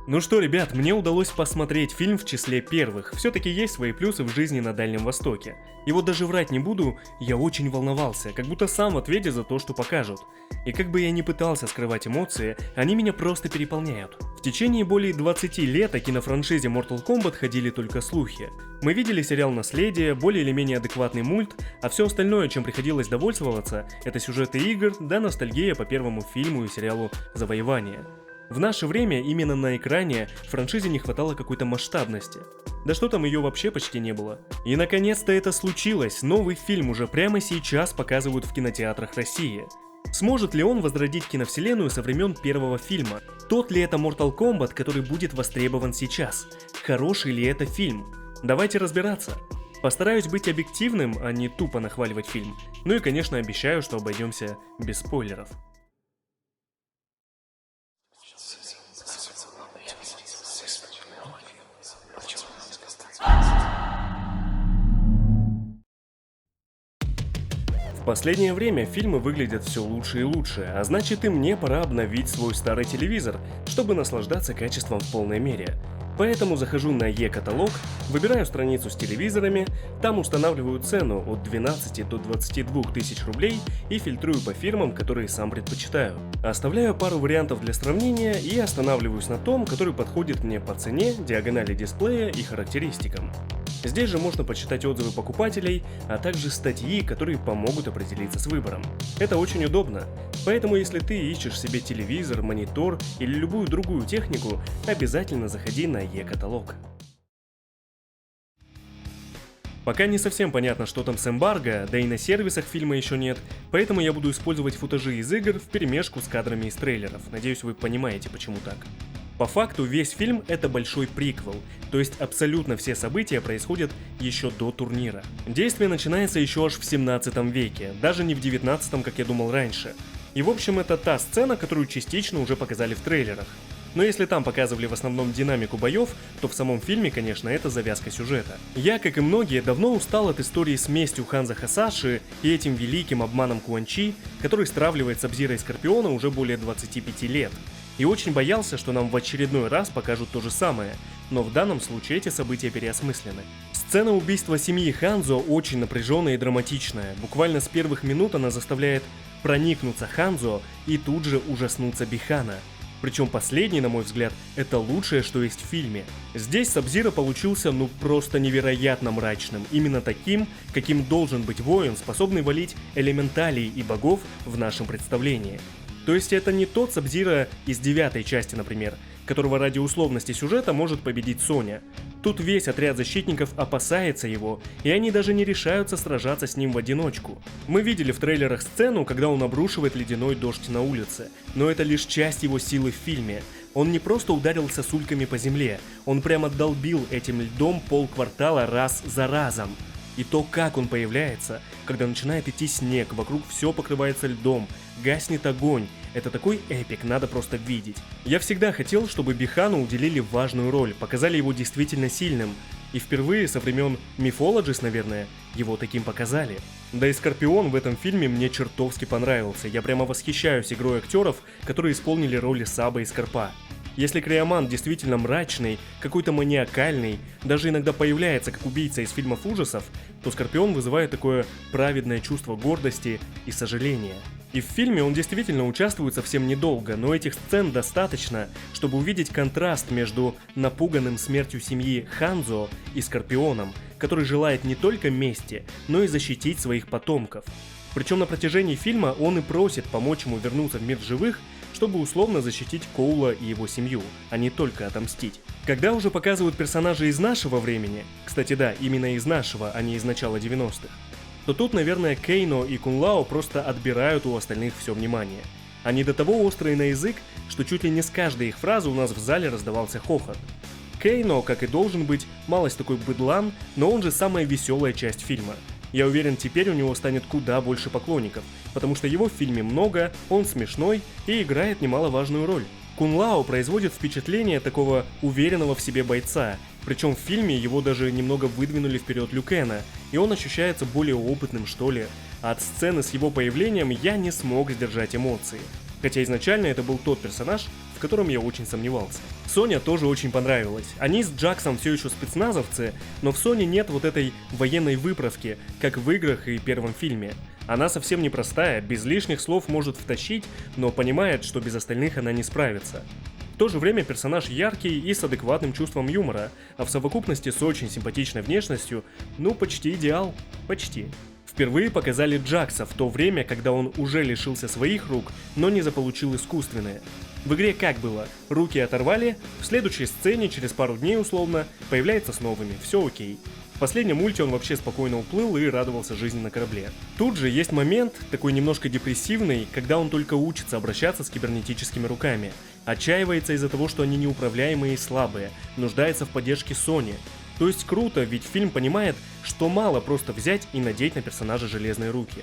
Ну что, ребят, мне удалось посмотреть фильм в числе первых. Все-таки есть свои плюсы в жизни на Дальнем Востоке. И вот даже врать не буду, я очень волновался, как будто сам в ответе за то, что покажут. И как бы я ни пытался скрывать эмоции, они меня просто переполняют. В течение более 20 лет о кинофраншизе Mortal Kombat ходили только слухи. Мы видели сериал «Наследие», более или менее адекватный мульт, а все остальное, чем приходилось довольствоваться, это сюжеты игр, да ностальгия по первому фильму и сериалу «Завоевание». В наше время именно на экране франшизе не хватало какой-то масштабности. Да что там, ее вообще почти не было. И наконец-то это случилось, новый фильм уже прямо сейчас показывают в кинотеатрах России. Сможет ли он возродить киновселенную со времен первого фильма? Тот ли это Mortal Kombat, который будет востребован сейчас? Хороший ли это фильм? Давайте разбираться. Постараюсь быть объективным, а не тупо нахваливать фильм. Ну и конечно обещаю, что обойдемся без спойлеров. В последнее время фильмы выглядят все лучше и лучше, а значит и мне пора обновить свой старый телевизор, чтобы наслаждаться качеством в полной мере. Поэтому захожу на e-каталог, выбираю страницу с телевизорами, там устанавливаю цену от 12 до 22 тысяч рублей и фильтрую по фирмам, которые сам предпочитаю. Оставляю пару вариантов для сравнения и останавливаюсь на том, который подходит мне по цене, диагонали дисплея и характеристикам. Здесь же можно почитать отзывы покупателей, а также статьи, которые помогут определиться с выбором. Это очень удобно, поэтому если ты ищешь себе телевизор, монитор или любую другую технику, обязательно заходи на e-каталог. Пока не совсем понятно, что там с эмбарго, да и на сервисах фильма еще нет, поэтому я буду использовать футажи из игр вперемешку с кадрами из трейлеров. Надеюсь, вы понимаете, почему так. По факту весь фильм это большой приквел, то есть абсолютно все события происходят еще до турнира. Действие начинается еще аж в 17 веке, даже не в 19, как я думал раньше. И в общем это та сцена, которую частично уже показали в трейлерах. Но если там показывали в основном динамику боев, то в самом фильме, конечно, это завязка сюжета. Я, как и многие, давно устал от истории с местью Ханзо Хасаши и этим великим обманом Quan Chi, который стравливает Сабзира и Скорпиона уже более 25 лет. И очень боялся, что нам в очередной раз покажут то же самое, но в данном случае эти события переосмыслены. Сцена убийства семьи Ханзо очень напряженная и драматичная, буквально с первых минут она заставляет проникнуться Ханзо и тут же ужаснуться Бихана. Причем последний, на мой взгляд, это лучшее, что есть в фильме. Здесь Сабзиро получился просто невероятно мрачным, именно таким, каким должен быть воин, способный валить элементалей и богов в нашем представлении. То есть это не тот Сабзиро из 9 части, например, которого ради условности сюжета может победить Соня. Тут весь отряд защитников опасается его, и они даже не решаются сражаться с ним в одиночку. Мы видели в трейлерах сцену, когда он обрушивает ледяной дождь на улице, но это лишь часть его силы в фильме. Он не просто ударил сосульками по земле, он прямо долбил этим льдом полквартала раз за разом. И то, как он появляется, когда начинает идти снег, вокруг все покрывается льдом, гаснет огонь. Это такой эпик, надо просто видеть. Я всегда хотел, чтобы Бихану уделили важную роль, показали его действительно сильным. И впервые со времен Mythologies, наверное, его таким показали. Да и Скорпион в этом фильме мне чертовски понравился. Я прямо восхищаюсь игрой актеров, которые исполнили роли Саба и Скорпа. Если Криоман действительно мрачный, какой-то маниакальный, даже иногда появляется как убийца из фильмов ужасов, то Скорпион вызывает такое праведное чувство гордости и сожаления. И в фильме он действительно участвует совсем недолго, но этих сцен достаточно, чтобы увидеть контраст между напуганным смертью семьи Ханзо и Скорпионом, который желает не только мести, но и защитить своих потомков. Причем на протяжении фильма он и просит помочь ему вернуться в мир живых, чтобы условно защитить Коула и его семью, а не только отомстить. Когда уже показывают персонажей из нашего времени, кстати да, именно из нашего, а не из начала 90-х, то тут, наверное, Кейно и Кун Лао просто отбирают у остальных все внимание. Они до того острые на язык, что чуть ли не с каждой их фразы у нас в зале раздавался хохот. Кейно, как и должен быть, малость такой быдлан, но он же самая веселая часть фильма. Я уверен, теперь у него станет куда больше поклонников, потому что его в фильме много, он смешной и играет немаловажную роль. Кун Лао производит впечатление такого уверенного в себе бойца, причем в фильме его даже немного выдвинули вперед Лю Кена, и он ощущается более опытным, что ли. А от сцены с его появлением я не смог сдержать эмоции. хотя изначально это был тот персонаж, в котором я очень сомневался. Соня тоже очень понравилась. Они с Джаксом все еще спецназовцы, но в Соне нет вот этой военной выправки, как в играх и первом фильме. Она совсем непростая, без лишних слов может втащить, но понимает, что без остальных она не справится. В то же время персонаж яркий и с адекватным чувством юмора, а в совокупности с очень симпатичной внешностью, ну почти идеал, почти. Впервые показали Джакса в то время, когда он уже лишился своих рук, но не заполучил искусственные. В игре как было? Руки оторвали, в следующей сцене, через пару дней условно, появляется с новыми, все окей. В последнем мульте он вообще спокойно уплыл и радовался жизни на корабле. Тут же есть момент, такой немножко депрессивный, когда он только учится обращаться с кибернетическими руками. Отчаивается из-за того, что они неуправляемые и слабые, нуждается в поддержке Сони. То есть круто, ведь фильм понимает, что мало просто взять и надеть на персонажа железные руки.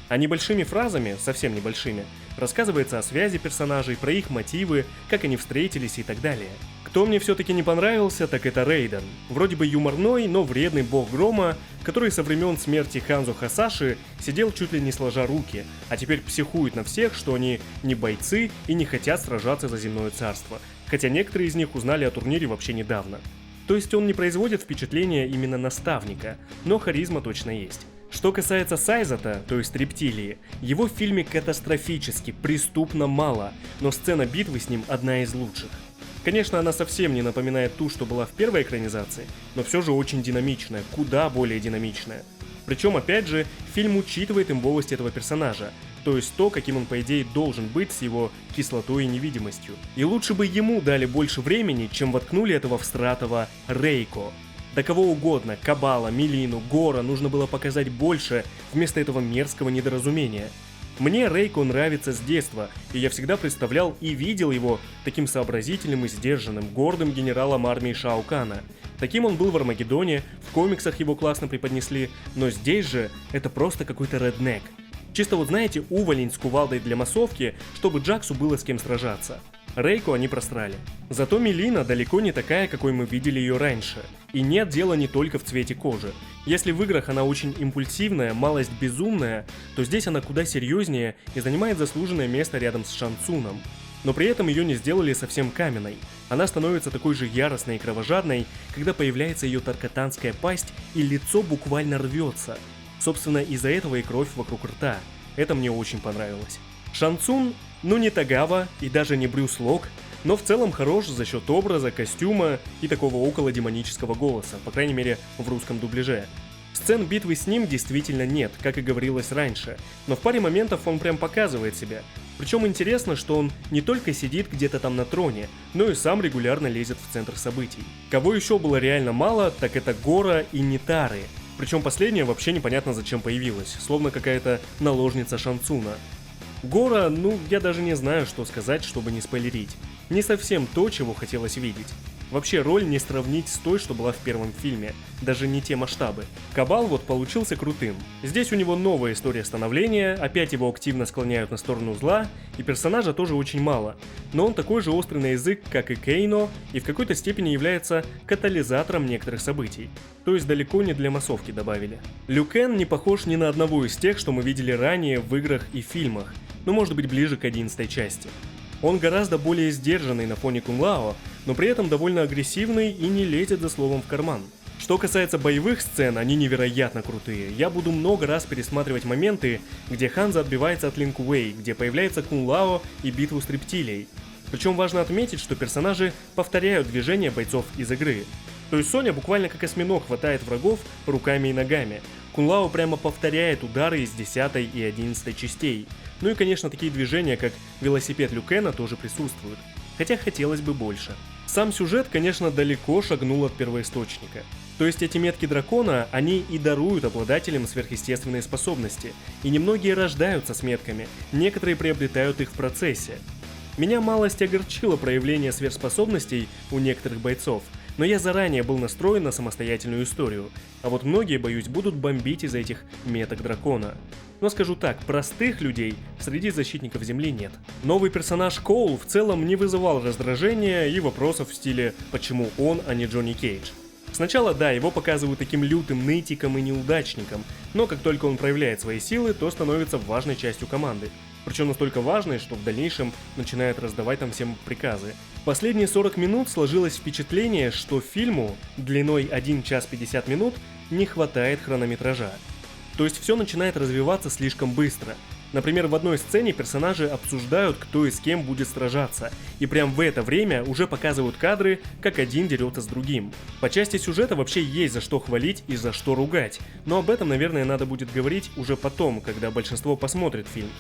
А небольшими фразами, совсем небольшими, рассказывается о связи персонажей, про их мотивы, как они встретились и так далее. Кто мне все-таки не понравился, так это Рейден. Вроде бы юморной, но вредный бог грома, который со времен смерти Ханзо Хасаши сидел чуть ли не сложа руки, а теперь психует на всех, что они не бойцы и не хотят сражаться за земное царство, хотя некоторые из них узнали о турнире вообще недавно. То есть он не производит впечатления именно наставника, но харизма точно есть. Что касается Сайзата, то есть рептилии, его в фильме катастрофически, преступно мало, но сцена битвы с ним одна из лучших. Конечно, она совсем не напоминает ту, что была в первой экранизации, но все же очень динамичная, куда более динамичная. Причем, опять же, фильм учитывает имбовость этого персонажа, то есть то, каким он по идее должен быть с его кислотой и невидимостью. И лучше бы ему дали больше времени, чем воткнули этого всратого Рейко. Да кого угодно, Кабала, Милину, Гора нужно было показать больше вместо этого мерзкого недоразумения. Мне Рейко нравится с детства, и я всегда представлял и видел его таким сообразительным и сдержанным, гордым генералом армии Шао Кана. Таким он был в Армагеддоне, в комиксах его классно преподнесли, но здесь же это просто какой-то реднек. Чисто вот знаете, уволень с кувалдой для массовки, чтобы Джаксу было с кем сражаться. Рейко они просрали. Зато Милина далеко не такая, какой мы видели ее раньше. И нет, дела не только в цвете кожи. Если в играх она очень импульсивная, малость безумная, то здесь она куда серьезнее и занимает заслуженное место рядом с Шан Цуном. Но при этом ее не сделали совсем каменной. Она становится такой же яростной и кровожадной, когда появляется ее таркатанская пасть и лицо буквально рвется. Собственно, из-за этого и кровь вокруг рта. Это мне очень понравилось. Шан Цун, ну не Тагава и даже не Брюс Лок, но в целом хорош за счет образа, костюма и такого около демонического голоса, по крайней мере в русском дубляже. Сцен битвы с ним действительно нет, как и говорилось раньше, но в паре моментов он прям показывает себя. Причем интересно, что он не только сидит где-то там на троне, но и сам регулярно лезет в центр событий. Кого еще было реально мало, так это Гора и Нитары. Причем последняя вообще непонятно зачем появилась, словно какая-то наложница Шан Цуна. Гора, ну я даже не знаю, что сказать, чтобы не спойлерить. Не совсем то, чего хотелось видеть. Вообще роль не сравнить с той, что была в первом фильме, даже не те масштабы. Кабал вот получился крутым. Здесь у него новая история становления, опять его активно склоняют на сторону зла, и персонажа тоже очень мало. Но он такой же острый на язык, как и Кейно, и в какой-то степени является катализатором некоторых событий. То есть далеко не для массовки добавили. Лю Кен не похож ни на одного из тех, что мы видели ранее в играх и фильмах, но может быть ближе к 11 части. Он гораздо более сдержанный на фоне Кун Лао, но при этом довольно агрессивный и не лезет за словом в карман. Что касается боевых сцен, они невероятно крутые. Я буду много раз пересматривать моменты, где Ханзо отбивается от Линь Куэй, где появляется Кун Лао и битву с рептилией. Причем важно отметить, что персонажи повторяют движения бойцов из игры. То есть Соня буквально как осьминог хватает врагов руками и ногами. Кун Лао прямо повторяет удары из 10 и 11 частей. Ну и конечно такие движения, как велосипед Лю Кена, тоже присутствуют. Хотя хотелось бы больше. Сам сюжет, конечно, далеко шагнул от первоисточника. То есть эти метки дракона, они и даруют обладателям сверхъестественные способности. И немногие рождаются с метками, некоторые приобретают их в процессе. Меня малость огорчило проявление сверхспособностей у некоторых бойцов, но я заранее был настроен на самостоятельную историю, а вот многие, боюсь, будут бомбить из-за этих меток дракона. Но скажу так, простых людей среди защитников Земли нет. Новый персонаж Коул в целом не вызывал раздражения и вопросов в стиле «почему он, а не Джонни Кейдж?». Сначала да, его показывают таким лютым нытиком и неудачником, но как только он проявляет свои силы, то становится важной частью команды. причем настолько важные, что в дальнейшем начинает раздавать там всем приказы. Последние 40 минут сложилось впечатление, что фильму длиной 1 час 50 минут не хватает хронометража. То есть все начинает развиваться слишком быстро. Например, в одной сцене персонажи обсуждают, кто и с кем будет сражаться, и прям в это время уже показывают кадры, как один дерется с другим. По части сюжета вообще есть за что хвалить и за что ругать, но об этом, наверное, надо будет говорить уже потом, когда большинство посмотрит фильм.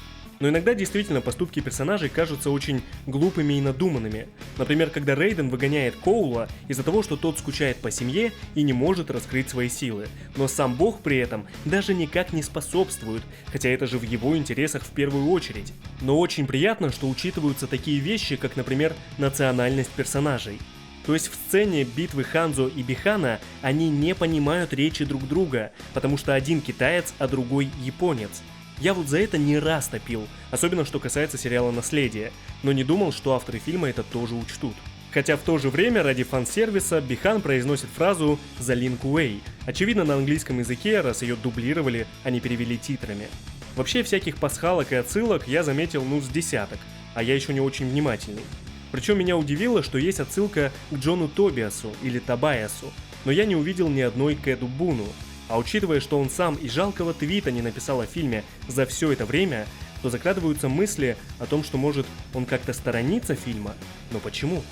Но иногда действительно поступки персонажей кажутся очень глупыми и надуманными. Например, когда Рейден выгоняет Коула из-за того, что тот скучает по семье и не может раскрыть свои силы. Но сам Бог при этом даже никак не способствует, хотя это же в его интересах в первую очередь. Но очень приятно, что учитываются такие вещи, как, например, национальность персонажей. То есть в сцене битвы Ханзо и Бихана они не понимают речи друг друга, потому что один китаец, а другой японец. Я вот за это не раз топил, особенно что касается сериала «Наследие», но не думал, что авторы фильма это тоже учтут. Хотя в то же время ради фан-сервиса Бихан произносит фразу «За Лин Куэй», очевидно на английском языке, раз ее дублировали, а не перевели титрами. Вообще всяких пасхалок и отсылок я заметил с десяток, а я еще не очень внимательный. Причем меня удивило, что есть отсылка к Джону Тобиасу или Тобайасу, но я не увидел ни одной к Эду Буну. А учитывая, что он сам и жалкого твита не написал о фильме за все это время, то закрадываются мысли о том, что может он как-то сторониться фильма. Но почему?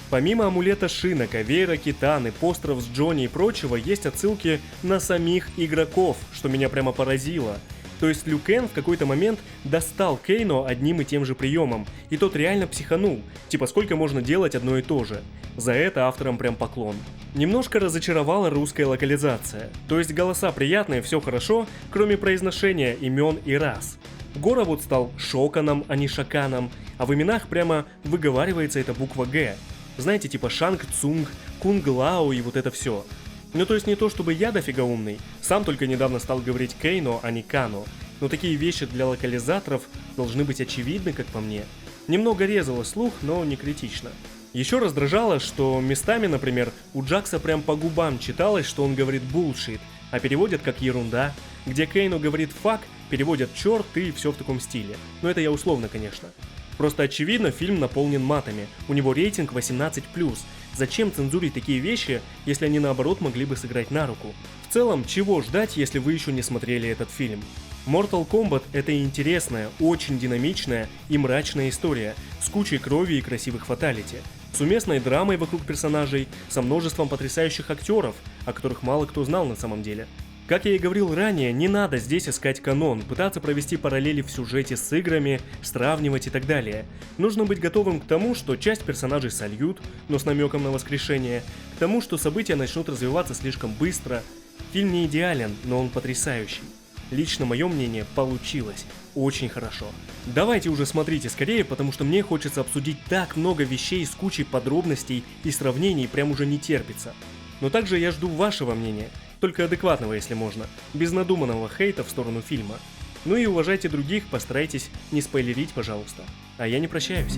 Помимо амулета Шинока, веера Китаны, постеров с Джонни и прочего, есть отсылки на самих игроков, что меня прямо поразило. То есть Лю Кэн в какой-то момент достал Кейно одним и тем же приемом, и тот реально психанул, типа сколько можно делать одно и то же. За это авторам прям поклон. Немножко разочаровала русская локализация, то есть голоса приятные, все хорошо, кроме произношения имен и рас. Гора вот стал Шоканом, а не Шаканом, а в именах прямо выговаривается эта буква Г. Знаете, типа Шанг Цунг, Кунг Лао и вот это все. Ну то есть не то чтобы я дофига умный, сам только недавно стал говорить Кейно, а не Кано, но такие вещи для локализаторов должны быть очевидны, как по мне. Немного резало слух, но не критично. Еще раздражало, что местами, например, у Джакса прям по губам читалось, что он говорит bullshit, а переводят как ерунда, где Кейно говорит fuck, переводят черт и все в таком стиле. Но это я условно, конечно. Просто очевидно, фильм наполнен матами, у него рейтинг 18+. Зачем цензурить такие вещи, если они наоборот могли бы сыграть на руку? В целом, чего ждать, если вы еще не смотрели этот фильм? Mortal Kombat — это интересная, очень динамичная и мрачная история, с кучей крови и красивых фаталити, с уместной драмой вокруг персонажей, со множеством потрясающих актеров, о которых мало кто знал на самом деле. Как я и говорил ранее, не надо здесь искать канон, пытаться провести параллели в сюжете с играми, сравнивать и так далее. Нужно быть готовым к тому, что часть персонажей сольют, но с намеком на воскрешение, к тому, что события начнут развиваться слишком быстро. Фильм не идеален, но он потрясающий. Лично мое мнение, получилось. Очень хорошо. Давайте уже смотрите скорее, потому что мне хочется обсудить так много вещей с кучей подробностей и сравнений, прям уже не терпится. Но также я жду вашего мнения. Только адекватного, если можно, без надуманного хейта в сторону фильма. Ну и уважайте других, постарайтесь не спойлерить, пожалуйста. А я не прощаюсь.